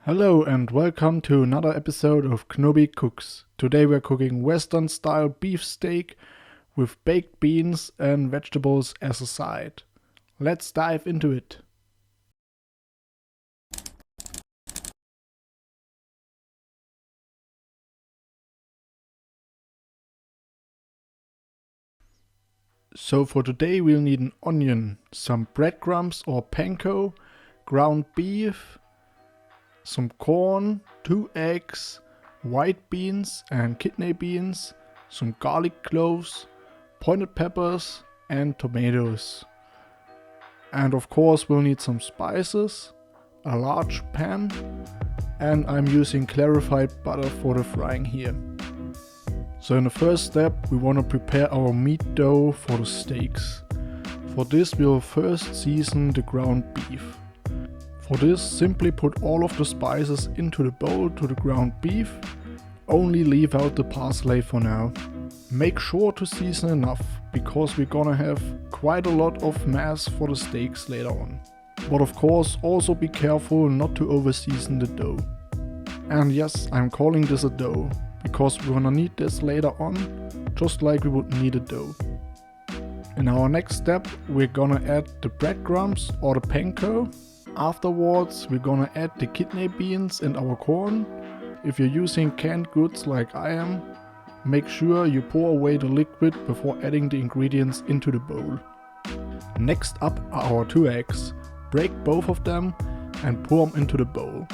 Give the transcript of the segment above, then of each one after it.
Hello and welcome to another episode of Knobi Cooks. Today we're cooking Western style beef steak with baked beans and vegetables as a side. Let's dive into it. So for today we'll need an onion, some breadcrumbs or panko, ground beef, some corn, 2 eggs, white beans and kidney beans, some garlic cloves, pointed peppers and tomatoes. And of course we'll need some spices, a large pan, and I'm using clarified butter for the frying here. So in the first step we want to prepare our meat dough for the steaks. For this we'll first season the ground beef. For this, simply put all of the spices into the bowl to the ground beef, only leave out the parsley for now. Make sure to season enough, because we're gonna have quite a lot of mass for the steaks later on. But of course also be careful not to over season the dough. And yes, I'm calling this a dough, because we're gonna need this later on, just like we would need a dough. In our next step we're gonna add the breadcrumbs or the panko. Afterwards we're gonna add the kidney beans and our corn. If you're using canned goods like I am, make sure you pour away the liquid before adding the ingredients into the bowl. Next up are our 2 eggs. Break both of them and pour them into the bowl.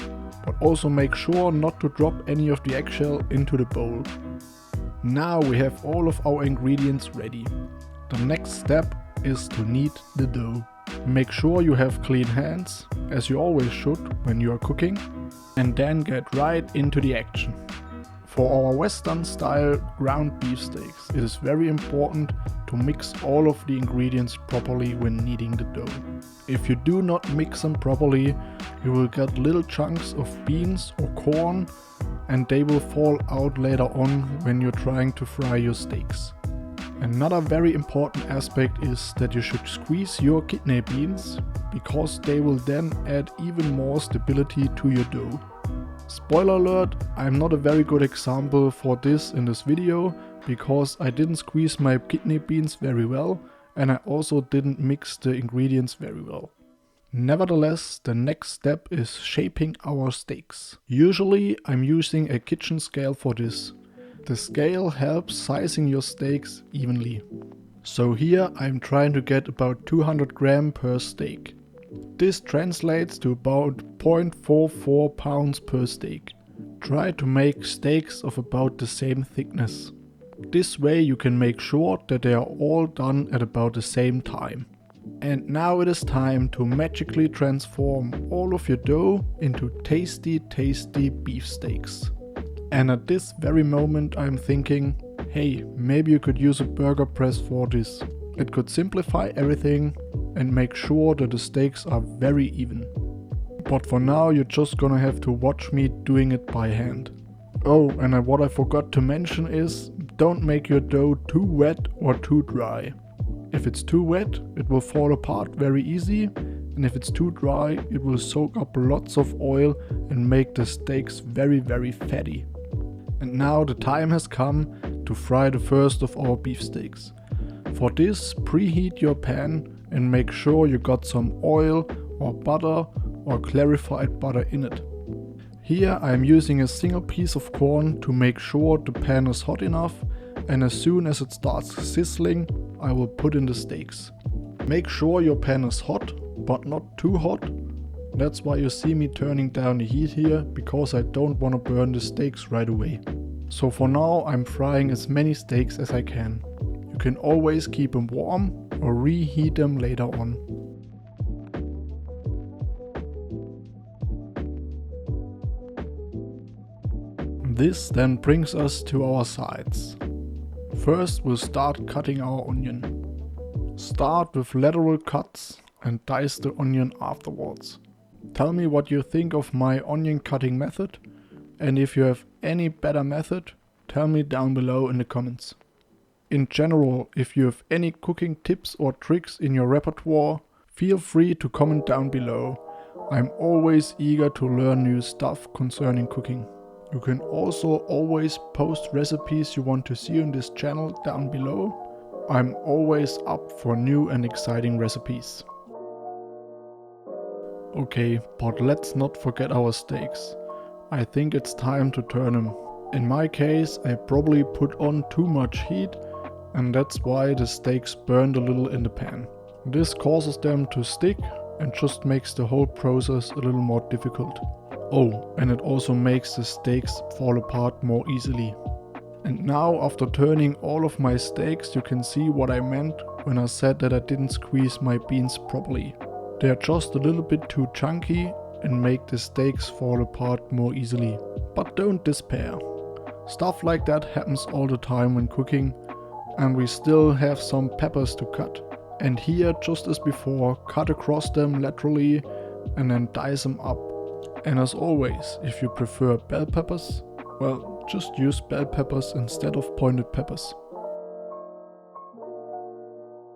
But also make sure not to drop any of the eggshell into the bowl. Now we have all of our ingredients ready. The next step is to knead the dough. Make sure you have clean hands, as you always should when you are cooking, and then get right into the action. For our Western style ground beef steaks, it is very important to mix all of the ingredients properly when kneading the dough. If you do not mix them properly, you will get little chunks of beans or corn, and they will fall out later on when you're trying to fry your steaks. Another very important aspect is that you should squeeze your kidney beans, because they will then add even more stability to your dough. Spoiler alert, I'm not a very good example for this in this video, because I didn't squeeze my kidney beans very well, and I also didn't mix the ingredients very well. Nevertheless, the next step is shaping our steaks. Usually I'm using a kitchen scale for this. The scale helps sizing your steaks evenly. So here I'm trying to get about 200 grams per steak. This translates to about 0.44 pounds per steak. Try to make steaks of about the same thickness. This way you can make sure that they are all done at about the same time. And now it is time to magically transform all of your dough into tasty beef steaks. And at this very moment I'm thinking, hey, maybe you could use a burger press for this. It could simplify everything and make sure that the steaks are very even. But for now you're just gonna have to watch me doing it by hand. Oh, and what I forgot to mention is, don't make your dough too wet or too dry. If it's too wet, it will fall apart very easy, and if it's too dry, it will soak up lots of oil and make the steaks very fatty. And now the time has come to fry the first of our beef steaks. For this, preheat your pan and make sure you got some oil or butter or clarified butter in it. Here I am using a single piece of corn to make sure the pan is hot enough, and as soon as it starts sizzling, I will put in the steaks. Make sure your pan is hot, but not too hot. That's why you see me turning down the heat here, because I don't want to burn the steaks right away. So for now I'm frying as many steaks as I can. You can always keep them warm or reheat them later on. This then brings us to our sides. First we'll start cutting our onion. Start with lateral cuts and dice the onion afterwards. Tell me what you think of my onion cutting method, and if you have any better method, tell me down below in the comments. In general, if you have any cooking tips or tricks in your repertoire, feel free to comment down below. I'm always eager to learn new stuff concerning cooking. You can also always post recipes you want to see on this channel down below. I'm always up for new and exciting recipes. Okay, but let's not forget our steaks. I think it's time to turn them. In my case, I probably put on too much heat, and that's why the steaks burned a little in the pan. This causes them to stick and just makes the whole process a little more difficult. Oh, and it also makes the steaks fall apart more easily. And now, after turning all of my steaks, you can see what I meant when I said that I didn't squeeze my beans properly. They are just a little bit too chunky and make the steaks fall apart more easily. But don't despair. Stuff like that happens all the time when cooking, and we still have some peppers to cut. And here, just as before, cut across them laterally and then dice them up. And as always, if you prefer bell peppers, well, just use bell peppers instead of pointed peppers.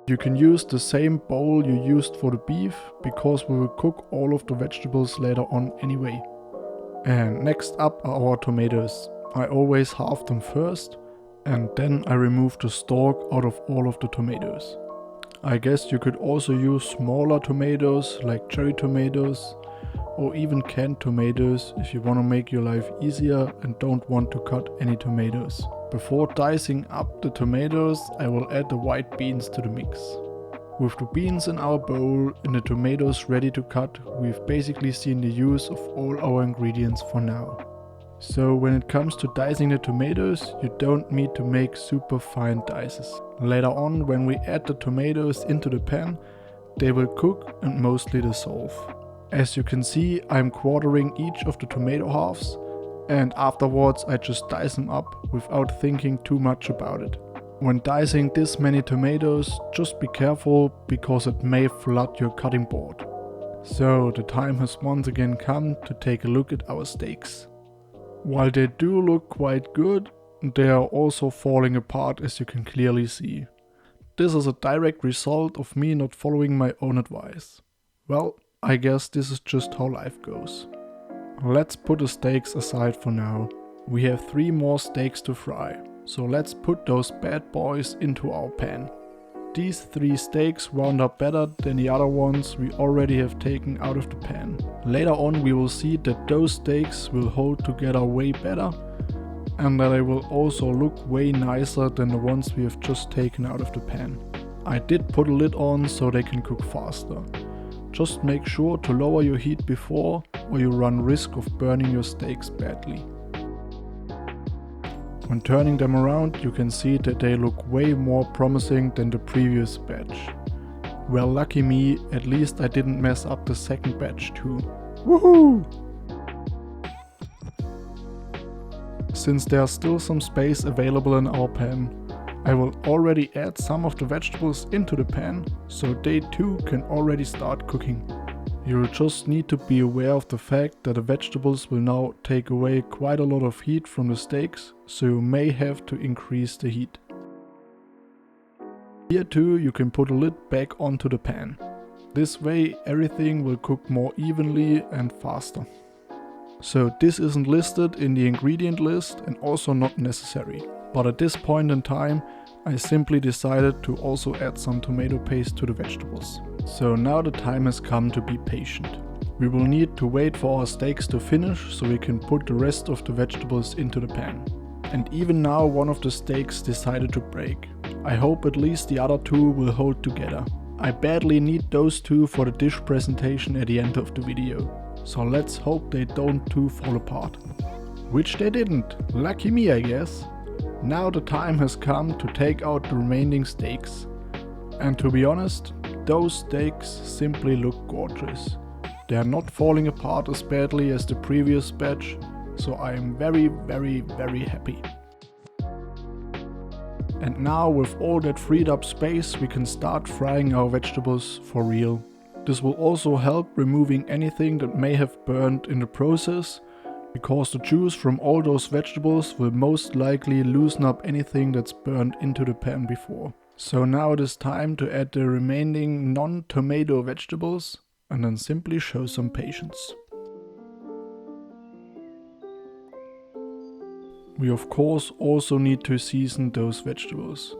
You can use the same bowl you used for the beef, because we will cook all of the vegetables later on anyway. And next up are our tomatoes. I always halve them first, and then I remove the stalk out of all of the tomatoes. I guess you could also use smaller tomatoes like cherry tomatoes, or even canned tomatoes if you want to make your life easier and don't want to cut any tomatoes. Before dicing up the tomatoes, I will add the white beans to the mix. With the beans in our bowl and the tomatoes ready to cut, we've basically seen the use of all our ingredients for now. So when it comes to dicing the tomatoes, you don't need to make super fine dices. Later on, when we add the tomatoes into the pan, they will cook and mostly dissolve. As you can see, I'm quartering each of the tomato halves, and afterwards I just dice them up without thinking too much about it. When dicing this many tomatoes, just be careful because it may flood your cutting board. So the time has once again come to take a look at our steaks. While they do look quite good, they are also falling apart, as you can clearly see. This is a direct result of me not following my own advice. Well, I guess this is just how life goes. Let's put the steaks aside for now. We have 3 more steaks to fry, so let's put those bad boys into our pan. These 3 steaks round up better than the other ones we already have taken out of the pan. Later on we will see that those steaks will hold together way better, and that they will also look way nicer than the ones we have just taken out of the pan. I did put a lid on so they can cook faster. Just make sure to lower your heat before, or you run risk of burning your steaks badly. When turning them around, you can see that they look way more promising than the previous batch. Well, lucky me, at least I didn't mess up the second batch too. Woohoo! Since there's still some space available in our pan, I will already add some of the vegetables into the pan, so they too can already start cooking. You'll just need to be aware of the fact that the vegetables will now take away quite a lot of heat from the steaks, so you may have to increase the heat. Here too you can put a lid back onto the pan. This way everything will cook more evenly and faster. So this isn't listed in the ingredient list and also not necessary. But at this point in time, I simply decided to also add some tomato paste to the vegetables. So now the time has come to be patient. We will need to wait for our steaks to finish so we can put the rest of the vegetables into the pan. And even now one of the steaks decided to break. I hope at least the other 2 will hold together. I badly need those 2 for the dish presentation at the end of the video. So let's hope they don't too fall apart. Which they didn't. Lucky me, I guess. Now the time has come to take out the remaining steaks. And to be honest, those steaks simply look gorgeous. They are not falling apart as badly as the previous batch, so I am very happy. And now with all that freed up space, we can start frying our vegetables for real. This will also help removing anything that may have burned in the process, because the juice from all those vegetables will most likely loosen up anything that's burned into the pan before. So now it is time to add the remaining non-tomato vegetables, and then simply show some patience. We of course also need to season those vegetables.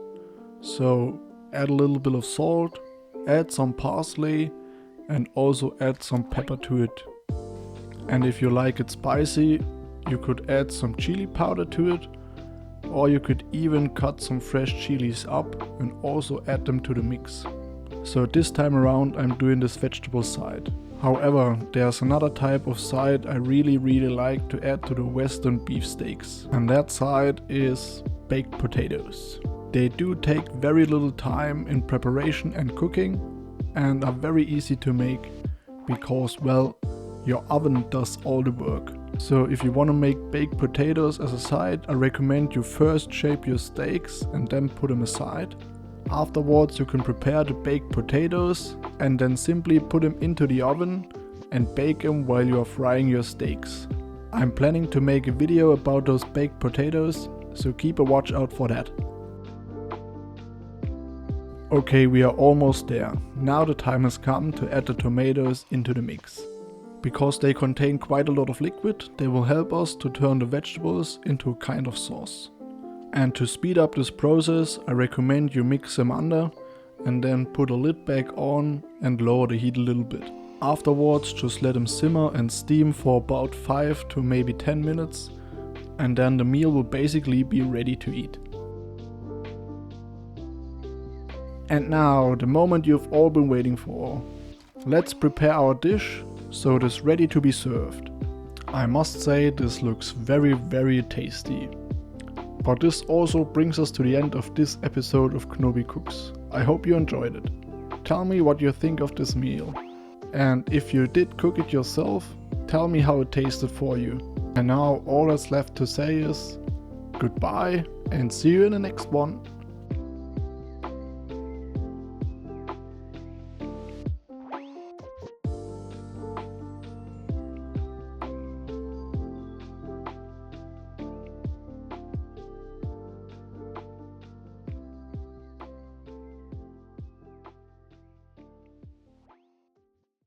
So add a little bit of salt, add some parsley, and also add some pepper to it. And if you like it spicy, you could add some chili powder to it, or you could even cut some fresh chilies up and also add them to the mix. So this time around I'm doing this vegetable side. However, there's another type of side I really like to add to the western beef steaks, and that side is baked potatoes. They do take very little time in preparation and cooking and are very easy to make because, well, your oven does all the work. So if you want to make baked potatoes as a side, I recommend you first shape your steaks and then put them aside. Afterwards you can prepare the baked potatoes and then simply put them into the oven and bake them while you are frying your steaks. I'm planning to make a video about those baked potatoes, so keep a watch out for that. Okay, we are almost there. Now the time has come to add the tomatoes into the mix. Because they contain quite a lot of liquid, they will help us to turn the vegetables into a kind of sauce. And to speed up this process, I recommend you mix them under and then put a lid back on and lower the heat a little bit. Afterwards, just let them simmer and steam for about 5 to maybe 10 minutes, and then the meal will basically be ready to eat. And now, the moment you've all been waiting for. Let's prepare our dish so it is ready to be served. I must say this looks very tasty. But this also brings us to the end of this episode of Knobi Cooks. I hope you enjoyed it. Tell me what you think of this meal. And if you did cook it yourself, tell me how it tasted for you. And now all that's left to say is goodbye and see you in the next one.